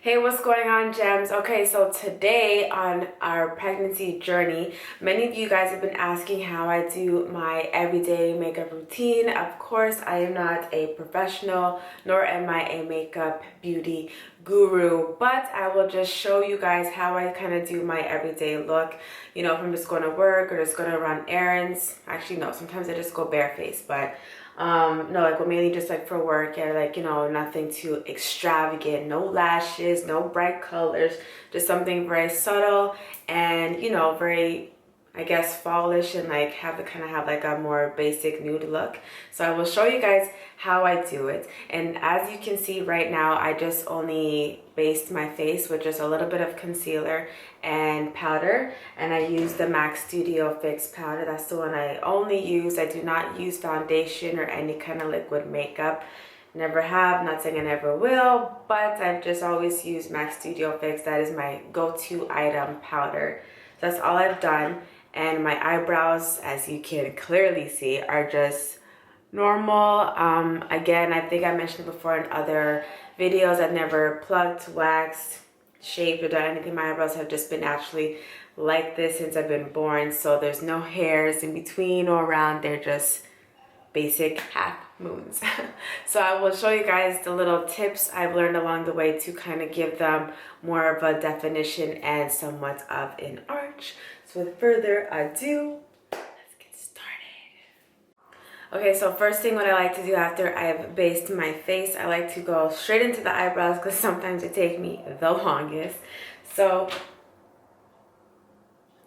Hey, what's going on, gems? Okay, so today on our pregnancy journey, many of you guys have been asking how I do my everyday makeup routine. Of course, I am not a professional, nor am I a makeup beauty guru, but I will just show you guys how I kind of do my everyday look. You know, if I'm just going to work or just going to run errands. Actually, no, sometimes I just go barefaced, but no, like, well, mainly just like for work, and like, you know, nothing too extravagant, no lashes, no bright colors, just something very subtle and, you know, very, I guess, fallish, and like have like a more basic nude look. So I will show you guys how I do it. And as you can see right now, I just only based my face with just a little bit of concealer and powder, and I use the MAC Studio Fix powder. That's the one I only use. I do not use foundation or any kind of liquid makeup. Never have, not saying I never will, but I've just always used MAC Studio Fix. That is my go-to item powder. So that's all I've done. And my eyebrows, as you can clearly see, are just normal. Again, I think I mentioned before in other videos, I've never plucked, waxed, shaved, or done anything. My eyebrows have just been actually like this since I've been born. So there's no hairs in between or around. They're just basic half moons. So I will show you guys the little tips I've learned along the way to kind of give them more of a definition and somewhat of an arch. So with further ado, let's get started. Okay, so first thing what I like to do after I've based my face, I like to go straight into the eyebrows because sometimes it takes me the longest. So,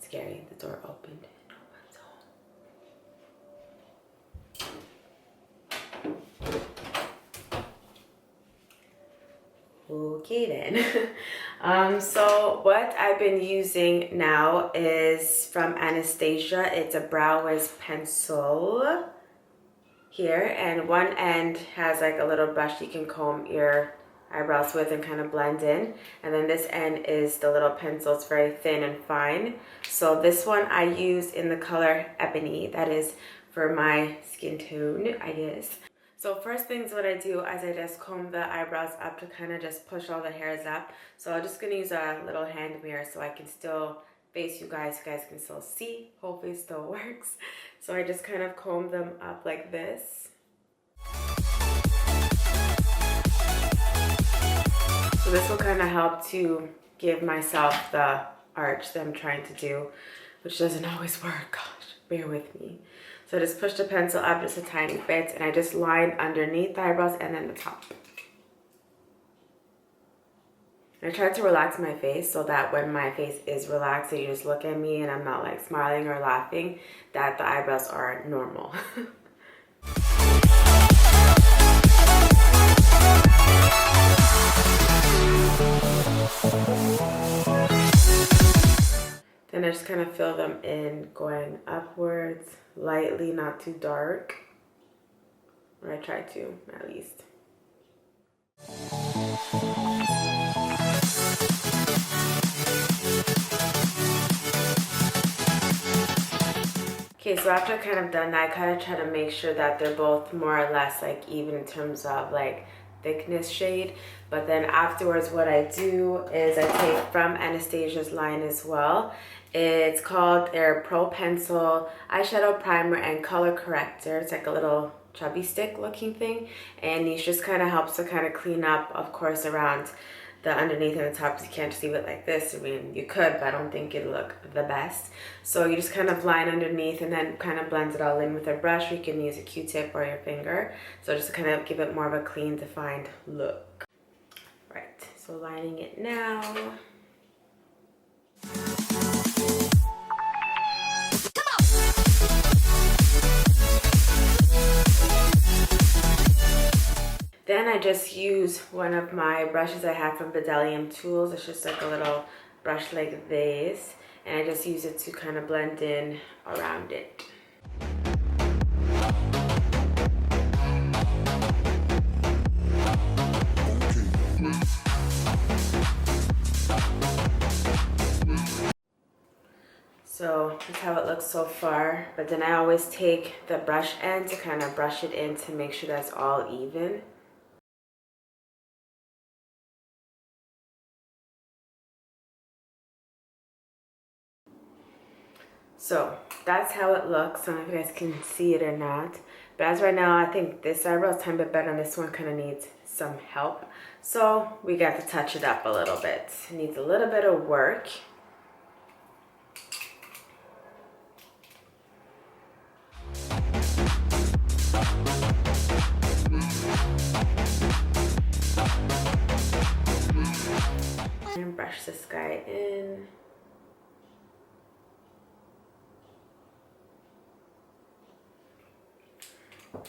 scary, the door opened. Okay then. So what I've been using now is from Anastasia. It's a brow wiz pencil here, and one end has like a little brush you can comb your eyebrows with and kind of blend in, and then this end is the little pencil. It's very thin and fine. So this one I use in the color Ebony. That is for my skin tone, I guess. So first things what I do is I just comb the eyebrows up to kind of just push all the hairs up. So I'm just going to use a little hand mirror so I can still face you guys can still see. Hopefully it still works. So I just kind of comb them up like this. So this will kind of help to give myself the arch that I'm trying to do, which doesn't always work. Gosh, bear with me. So I just push the pencil up just a tiny bit, and I just line underneath the eyebrows and then the top. I try to relax my face so that when my face is relaxed and you just look at me and I'm not like smiling or laughing, that the eyebrows are normal. Then I just kind of fill them in going upwards, lightly, not too dark. Or I try to, at least. Okay, so after I've kind of done that, I kind of try to make sure that they're both more or less like even in terms of like thickness shade. But then afterwards what I do is I take from Anastasia's line as well. It's called their Pro Pencil Eyeshadow Primer and Color Corrector. It's like a little chubby stick looking thing, and it just kind of helps to kind of clean up, of course, around the underneath and the top, because you can't just leave it like this. I mean, you could, but I don't think it'd look the best. So you just kind of line underneath and then kind of blend it all in with a brush, or you can use a Q-tip or your finger. So just to kind of give it more of a clean, defined look. Right, so lining it now. Then I just use one of my brushes I have from Bedelium Tools. It's just like a little brush like this, and I just use it to kind of blend in around it. So that's how it looks so far, but then I always take the brush end to kind of brush it in to make sure that's all even. So that's how it looks. I don't know if you guys can see it or not. But as right now, I think this eyebrow is a tiny bit better and this one kind of needs some help. So we got to touch it up a little bit. It needs a little bit of work. And brush this guy in.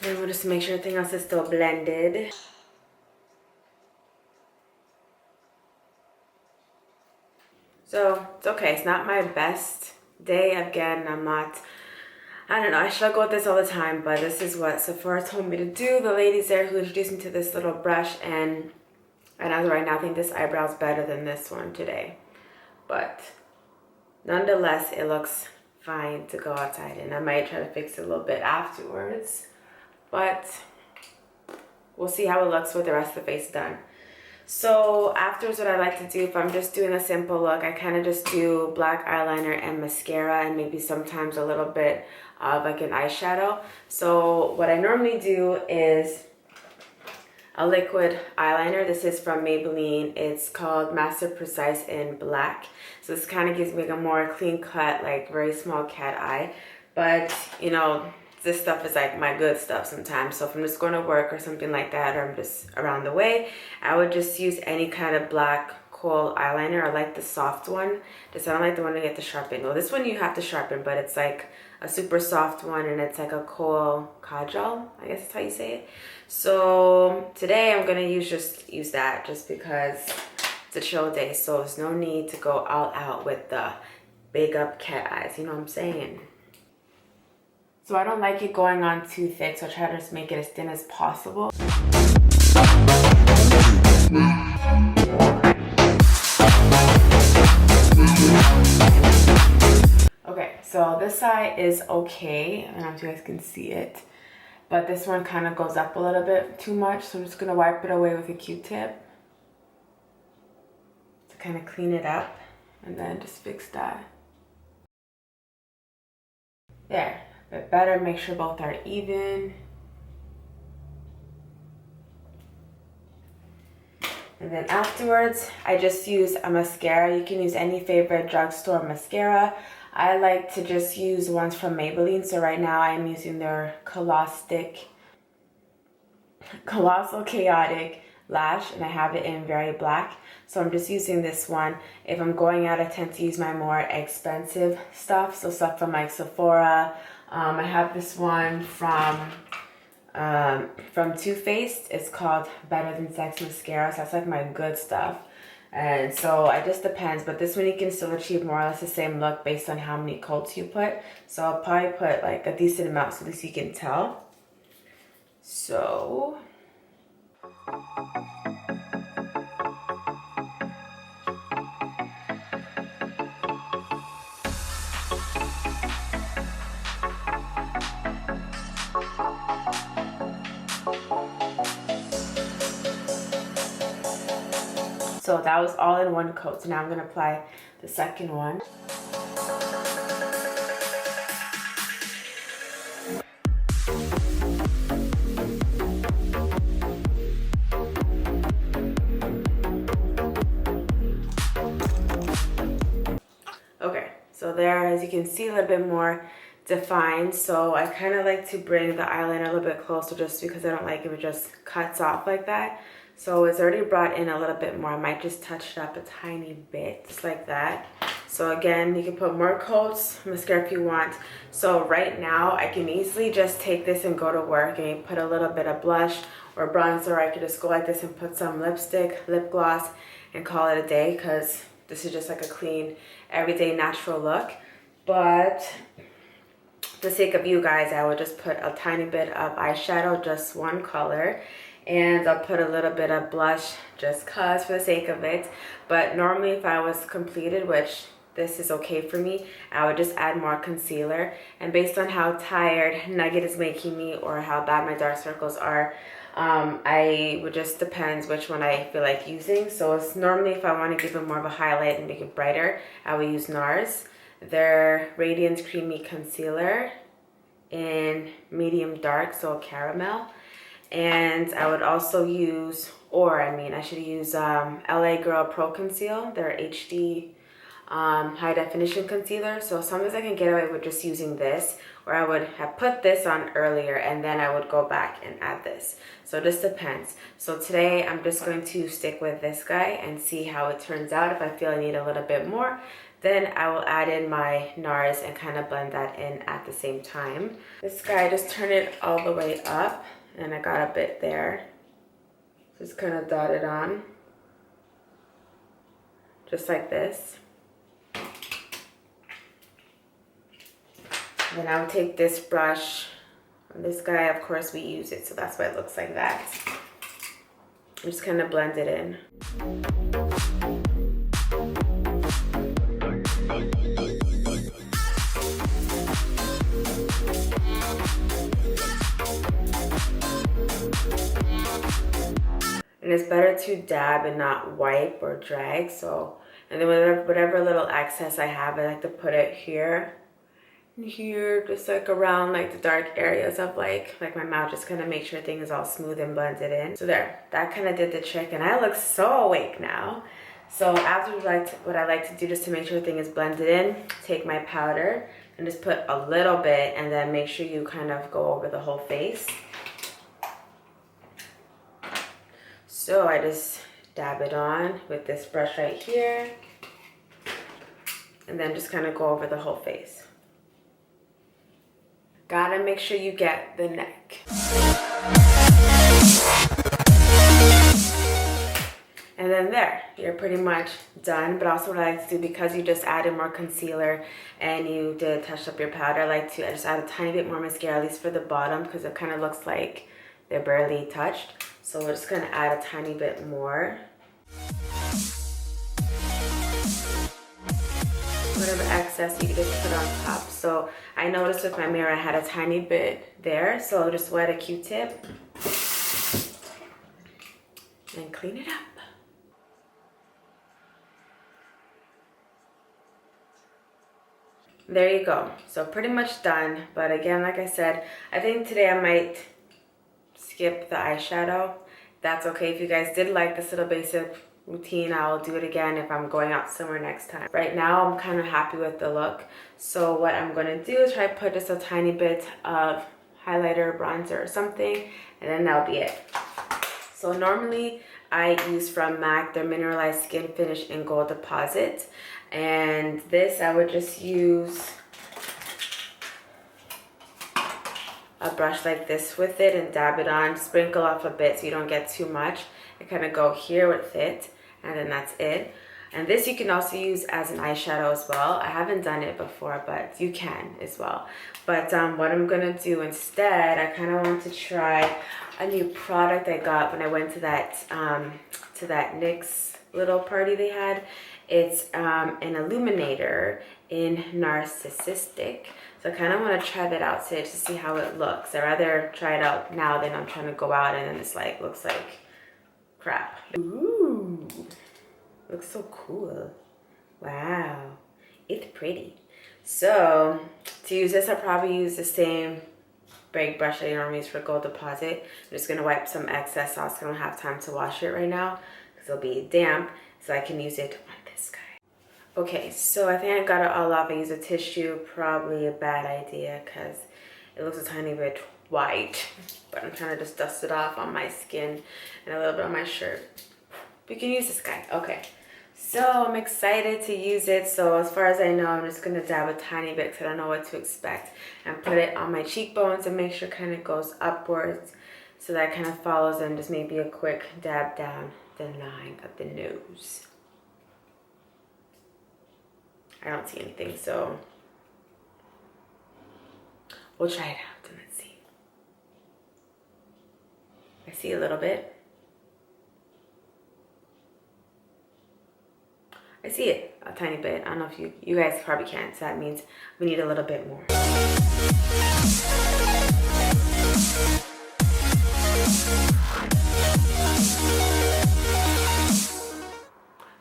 And we'll just make sure everything else is still blended. So it's okay. It's not my best day. Again, I don't know, I struggle with this all the time, but this is what Sephora told me to do. The ladies there who introduced me to this little brush, and as of right now, I think this eyebrow is better than this one today. But nonetheless, it looks fine to go outside, and I might try to fix it a little bit afterwards. But we'll see how it looks with the rest of the face done. So afterwards, what I like to do, if I'm just doing a simple look, I kind of just do black eyeliner and mascara, and maybe sometimes a little bit of like an eyeshadow. So what I normally do is a liquid eyeliner. This is from Maybelline. It's called Master Precise in black. So this kind of gives me like a more clean cut, like very small cat eye. But you know, this stuff is like my good stuff sometimes. So if I'm just going to work or something like that, or I'm just around the way, I would just use any kind of black kohl eyeliner. I like the soft one. Just I don't like the one to get to sharpen. Well, this one you have to sharpen, but it's like a super soft one, and it's like a kohl kajal, I guess that's how you say it. So today I'm gonna use that just because it's a chill day. So there's no need to go all out with the big up cat eyes. You know what I'm saying? So I don't like it going on too thick, so I try to just make it as thin as possible. Okay, so this side is okay. I don't know if you guys can see it, but this one kind of goes up a little bit too much, so I'm just gonna wipe it away with a Q-tip to kind of clean it up, and then just fix that. There. But better, make sure both are even. And then afterwards, I just use a mascara. You can use any favorite drugstore mascara. I like to just use ones from Maybelline. So right now I'm using their Colossal Chaotic Lash, and I have it in very black. So I'm just using this one. If I'm going out, I tend to use my more expensive stuff. So stuff from like Sephora. I have this one from Too Faced. It's called Better Than Sex Mascara. So that's like my good stuff. And so it just depends. But this one you can still achieve more or less the same look based on how many coats you put. So I'll probably put like a decent amount so at least you can tell. So So that was all in one coat. So now I'm going to apply the second one. Okay, so there, as you can see, a little bit more defined. So I kind of like to bring the eyeliner a little bit closer just because I don't like if it just cuts off like that. So it's already brought in a little bit more. I might just touch it up a tiny bit, just like that. So again, you can put more coats, mascara if you want. So right now, I can easily just take this and go to work and put a little bit of blush or bronzer. I could just go like this and put some lipstick, lip gloss, and call it a day, because this is just like a clean, everyday, natural look. But for the sake of you guys, I would just put a tiny bit of eyeshadow, just one color. And I'll put a little bit of blush just cause for the sake of it. But normally if I was completed, which this is okay for me, I would just add more concealer. And based on how tired Nugget is making me or how bad my dark circles are, I would just depends which one I feel like using. So it's normally if I want to give it more of a highlight and make it brighter, I would use NARS. their Radiance Creamy Concealer in medium dark, so caramel. And I would also use, I should use LA Girl Pro Conceal, their HD high definition concealer. So sometimes I can get away with just using this, or I would have put this on earlier and then I would go back and add this. So it just depends. So today I'm just going to stick with this guy and see how it turns out. If I feel I need a little bit more, then I will add in my NARS and kind of blend that in at the same time. This guy, just turn it all the way up, and I got a bit there. Just kind of dot it on, just like this. Then I'll take this brush. This guy, of course, we use it, so that's why it looks like that. I'm just kind of blend it in. And it's better to dab and not wipe or drag. So, and then whatever little excess I have, I like to put it here and here, just like around like the dark areas of like my mouth, just kind of make sure things all smooth and blended in. So there, that kind of did the trick, and I look so awake now. So after what I like to do just to make sure everything is blended in, take my powder and just put a little bit, and then make sure you kind of go over the whole face. So I just dab it on with this brush right here, and then just kind of go over the whole face. Gotta make sure you get the neck. And then there, you're pretty much done. But also what I like to do, because you just added more concealer and you did touch up your powder, I like to just add a tiny bit more mascara, at least for the bottom, because it kind of looks like they're barely touched. So we're just gonna add a tiny bit more. Whatever excess you can just put on top. So I noticed with my mirror I had a tiny bit there, so I'll just wet a Q-tip and clean it up. There you go. So pretty much done. But again, like I said, I think today I might skip the eyeshadow. That's okay. If you guys did like this little basic routine, I'll do it again if I'm going out somewhere next time. Right now, I'm kind of happy with the look. So what I'm going to do is try to put just a tiny bit of highlighter, bronzer or something, and then that'll be it. So normally I use from MAC their Mineralized Skin Finish in Gold Deposit. And this I would just use a brush like this with it and dab it on, sprinkle off a bit so you don't get too much. I kind of go here with it, and then that's it. And this you can also use as an eyeshadow as well. I haven't done it before, but you can as well. But what I'm gonna do instead, I kind of want to try a new product I got when I went to that NYX little party they had. It's an illuminator in Narcissistic. So I kind of want to try that out today to see how it looks. I'd rather try it out now than I'm trying to go out and then it's like, looks like crap. Ooh, looks so cool. Wow, it's pretty. So to use this, I'll probably use the same big brush that I normally use for Gold Deposit. I'm just going to wipe some excess off so I don't have time to wash it right now because it'll be damp, so I can use it on this guy. Okay, so I think I got it all off. I used a tissue, probably a bad idea because it looks a tiny bit white, but I'm trying to just dust it off on my skin and a little bit on my shirt. We can use this guy. Okay, so I'm excited to use it. So as far as I know, I'm just going to dab a tiny bit because I don't know what to expect, and put it on my cheekbones and make sure it kind of goes upwards so that kind of follows, and just maybe a quick dab down the line of the nose. I don't see anything, so we'll try it out and let's see. I see a little bit. I see it a tiny bit. I don't know if you guys probably can't, so that means we need a little bit more.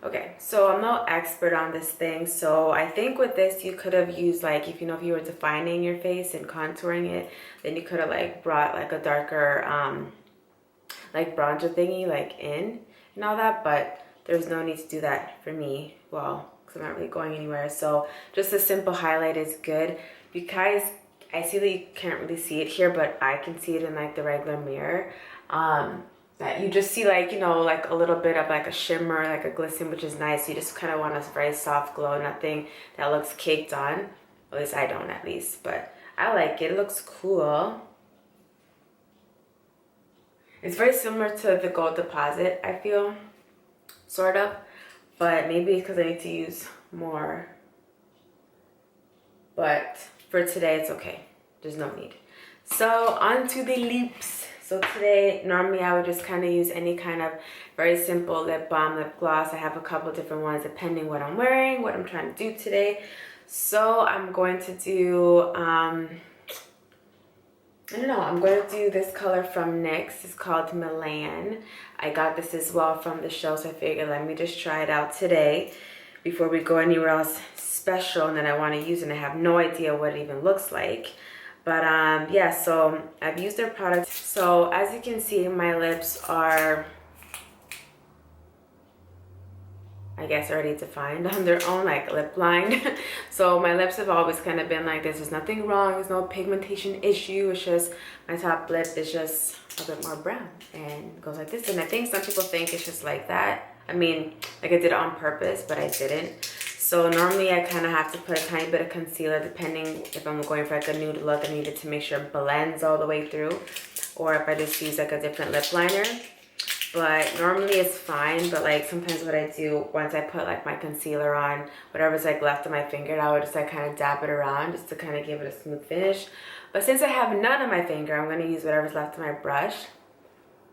Okay, So I'm no expert on this thing. So I think with this, you could have used like, if you were defining your face and contouring it, then you could have like brought like a darker, like bronzer thingy like in and all that. But there's no need to do that for me. Well, because I'm not really going anywhere. So just a simple highlight is good. Because I see that you can't really see it here, but I can see it in like the regular mirror. That you just see like, like a little bit of like a shimmer, like a glisten, which is nice. You just kind of want a very soft glow, nothing that looks caked on. At least I don't, at least. But I like it. It looks cool. It's very similar to the Gold Deposit, I feel. Sort of. But maybe because I need to use more. But for today, it's okay. There's no need. So on to the lips. So today, normally I would just kind of use any kind of very simple lip balm, lip gloss. I have a couple different ones depending what I'm wearing, what I'm trying to do today. So I'm going to do, I don't know, I'm going to do this color from NYX. It's called Milan. I got this as well from the show, so I figured let me just try it out today before we go anywhere else special and then I want to use it and I have no idea what it even looks like. But yeah, so I've used their product. So as you can see, my lips are, I guess, already defined on their own, like lip line. So my lips have always kind of been like this. There's nothing wrong. There's no pigmentation issue. It's just my top lip is just a bit more brown and it goes like this. And I think some people think it's just like that. I mean, like I did it on purpose, but I didn't. So normally I kind of have to put a tiny bit of concealer depending if I'm going for like a nude look. I needed to make sure it blends all the way through, or if I just use like a different lip liner. But normally it's fine, but like sometimes what I do once I put like my concealer on, whatever's like left of my finger, I would just like kind of dab it around just to kind of give it a smooth finish. But since I have none on my finger, I'm going to use whatever's left of my brush.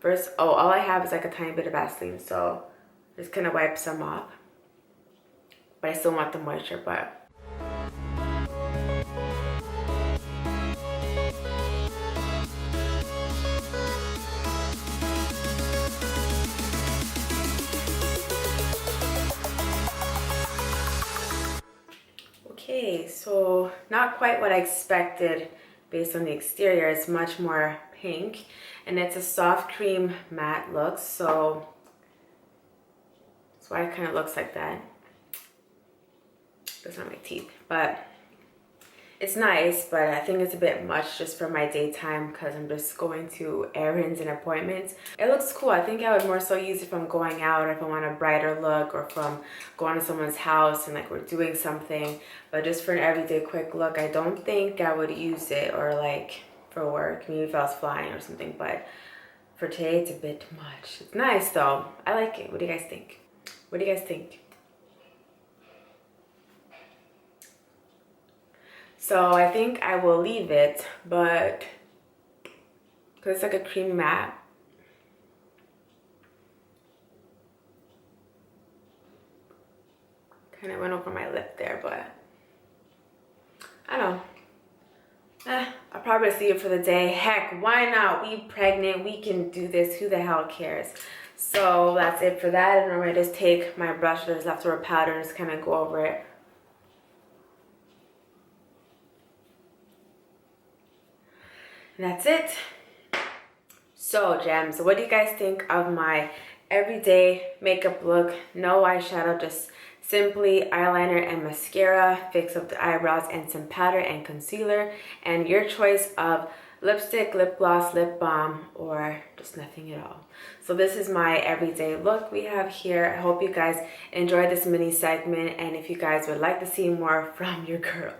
First, all I have is like a tiny bit of Vaseline, so just kind of wipe some off. But I still want the moisture, but okay, so not quite what I expected based on the exterior. It's much more pink and it's a soft cream matte look, so that's why it kind of looks like that. Those are my teeth, but it's nice, but I think it's a bit much just for my daytime because I'm just going to errands and appointments. It looks cool. I think I would more so use it if I'm going out or if I want a brighter look or if I'm going to someone's house and like we're doing something. But just for an everyday quick look, I don't think I would use it, or like for work, maybe if I was flying or something. But for today, it's a bit much. It's nice though. I like it. What do you guys think? What do you guys think? So I think I will leave it, but because it's like a cream matte. Kind of went over my lip there, but I don't know. I'll probably see it for the day. Heck, why not? We pregnant, we can do this. Who the hell cares? So that's it for that. And I'm gonna just take my brush that's leftover powder and just kind of go over it. And that's it. So gems, what do you guys think of my everyday makeup look? No eyeshadow, just simply eyeliner and mascara, fix up the eyebrows and some powder and concealer, and your choice of lipstick, lip gloss, lip balm, or just nothing at all. So this is my everyday look we have here. I hope you guys enjoyed this mini segment, and if you guys would like to see more from your girl,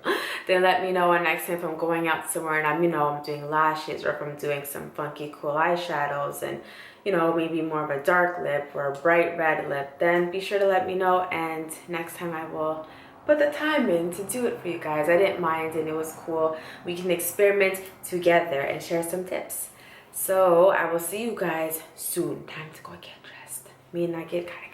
then let me know. And next time if I'm going out somewhere and I'm doing lashes, or if I'm doing some funky cool eyeshadows and maybe more of a dark lip or a bright red lip, then be sure to let me know, and next time I will put the time in to do it for you guys. I didn't mind and it was cool. We can experiment together and share some tips. So I will see you guys soon. Time to go get dressed. Me and I get kind of